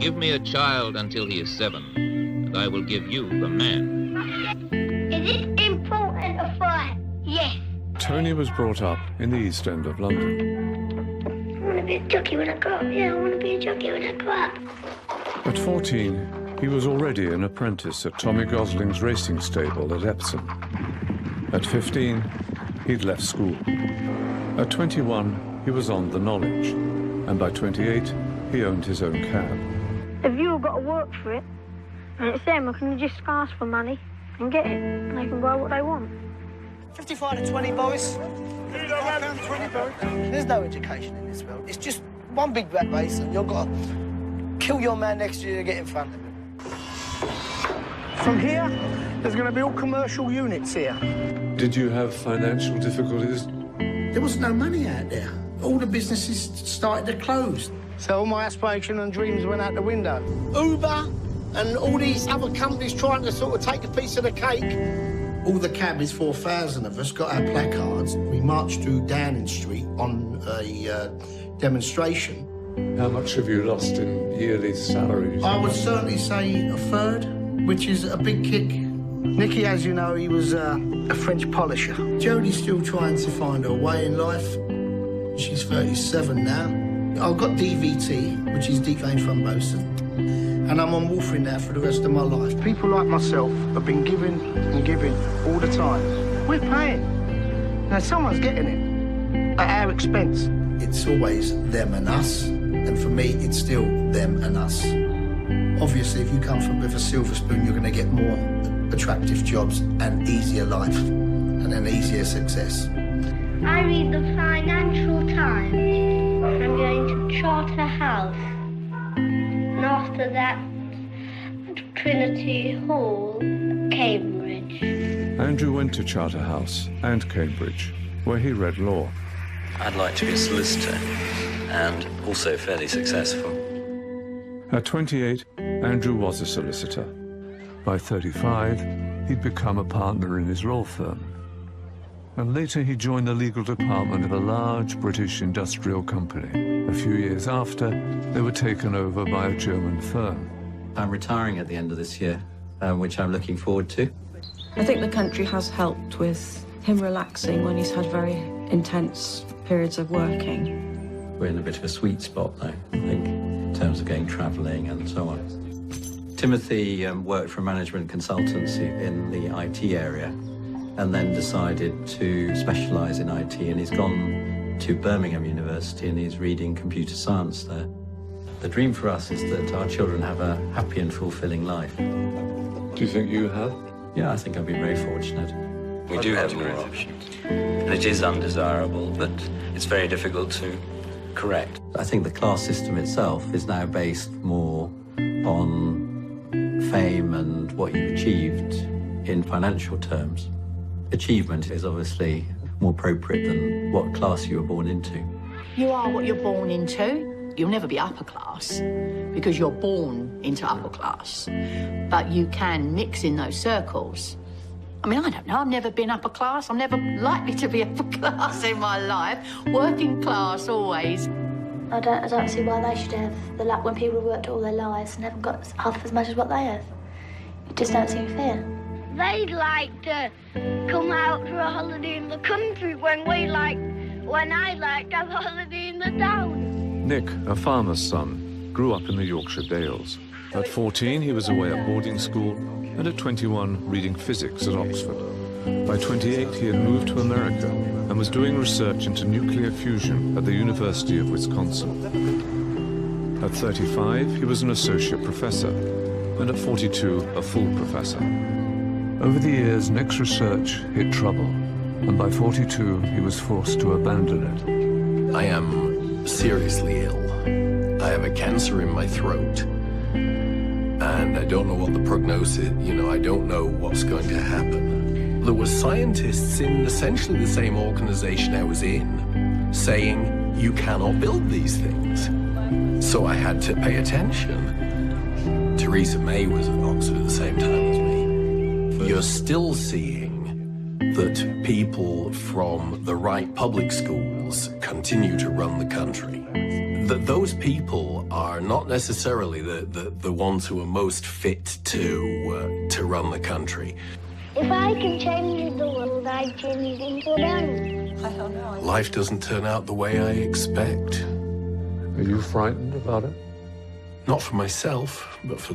Give me a child until he is 7, and I will give you the man. Is it important to fight? Yes. Tony was brought up in the East End of London. I want to be a jockey when I grow up. Yeah, I want to be a jockey when I grow up. At 14, he was already an apprentice at Tommy Gosling's racing stable at Epsom. At 15, he'd left school. At 21, he was on the knowledge, and by 28, he owned his own cab. Have you all got to work for it? And it's them who can just ask for money and get it, and they can buy what they want. 55 to 20, boys. There's no education in this world. It's just one big rat race, and you've got to kill your man next year to get in front of him. From here, there's going to be all commercial units here. Did you have financial difficulties? There was no money out there. All the businesses started to close. So all my aspiration and dreams went out the window. Uber and all these other companies trying to sort of take a piece of the cake. All the cabbies, 4,000 of us, got our placards. We marched through Downing Street on a demonstration. How much have you lost in yearly salaries? I would certainly say a third, which is a big kick. Nicky, as you know, he was a French polisher. Jodie's still trying to find her way in life. She's 37 now. I've got DVT, which is deep vein thrombosis, and I'm on warfarin now for the rest of my life. People like myself have been giving and giving all the time. We're paying. Now, someone's getting it at our expense. It's always them and us, and for me, it's still them and us. Obviously, if you come from with a silver spoon, you're going to get more attractive jobs and easier life and an easier success. I read the Financial Times. I'm going to Charterhouse. And after that, Trinity Hall, Cambridge. Andrew went to Charterhouse and Cambridge, where he read law. I'd like to be a solicitor, and also fairly successful. At 28, Andrew was a solicitor. By 35, he'd become a partner in his law firm. And later he joined the legal department of a large British industrial company. A few years after, they were taken over by a German firm. I'm retiring at the end of this year, which I'm looking forward to. I think the country has helped with him relaxing when he's had very intense periods of working. We're in a bit of a sweet spot now, I think, in terms of going travelling and so on. Timothy worked for a management consultancy in the IT area and then decided to specialise in IT, and he's gone to Birmingham University and he's reading computer science there. The dream for us is that our children have a happy and fulfilling life. Do you think you have? Yeah, I think I've been very fortunate. We do have more options, and it is undesirable, but it's very difficult to correct. I think the class system itself is now based more on fame and what you've achieved in financial terms. Achievement is obviously more appropriate than what class you were born into. You are what you're born into. You'll never be upper class because you're born into upper class. But you can mix in those circles. I mean, I don't know, I've never been upper class. I'm never likely to be upper class in my life. Working class, always. I don't see why they should have the luck when people have worked all their lives and haven't got half as much as what they have. It just don't seem fair. They'd like to come out for a holiday in the country when I like to have a holiday in the town. Nick, a farmer's son, grew up in the Yorkshire Dales. At 14, he was away at boarding school, and at 21, reading physics at Oxford. By 28, he had moved to America and was doing research into nuclear fusion at the University of Wisconsin. At 35, he was an associate professor, and at 42, a full professor. Over the years, Nick's research hit trouble, and by 42, he was forced to abandon it. I am seriously ill. I have a cancer in my throat, and I don't know what the prognosis, I don't know what's going to happen. There were scientists in essentially the same organization I was in saying, you cannot build these things. So I had to pay attention. Theresa May was at Oxford at the same time as me. You're still seeing that people from the right public schools continue to run the country. That those people are not necessarily the ones who are most fit to run the country. If I can change the world, I'd change it into them. Life doesn't turn out the way I expect. Are you frightened about it? Not for myself, but for